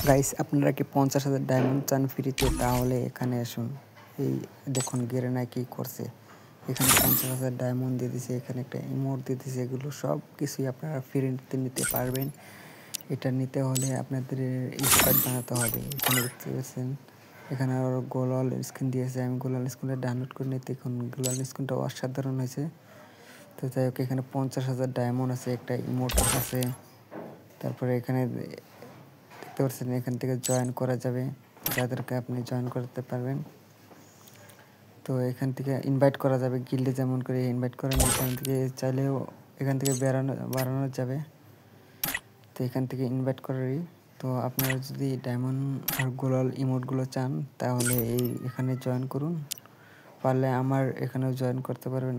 Guys আপনারা কি 50,000 diamond চান ফ্রিতে? তাহলে এখানে আসুন। এই দেখুন গেরেনা কি করছে, এখানে 50,000 ডায়মন্ড দিয়ে দিছে, এখানে একটা ইমোট দিয়ে দিছে। এগুলো সব কিছুই আপনারা ফ্রিতে নিতে পারবেন। এটা নিতে হলে আপনাদের স্কোয়াড বানাতে হবে। এখানে দেখতে পাচ্ছেন, এখানে আরও গোলাল স্কিন দিয়েছে। আমি গোলাল স্কিনটা ডাউনলোড করে নিতে, এখন গোলাল স্কিনটা অসাধারণ হয়েছে। তো যাই হোক, এখানে 50,000 ডায়মন্ড আছে, একটা ইমোট আছে। তারপরে এখানে দেখতে পাচ্ছেন, এখান থেকে জয়েন করা যাবে, যাদেরকে আপনি জয়েন করতে পারবেন। তো এখান থেকে ইনভাইট করা যাবে, গিল্ডে যেমন করে ইনভাইট করেন, এখান থেকে চাইলেও এখান থেকে বাড়ানো যাবে। তো এখান থেকে ইনভাইট করারই। তো আপনারা যদি ডায়মন্ড আর গোলাল ইমোটগুলো চান তাহলে এখানে জয়েন করুন, পারলে আমার এখানেও জয়েন করতে পারবেন।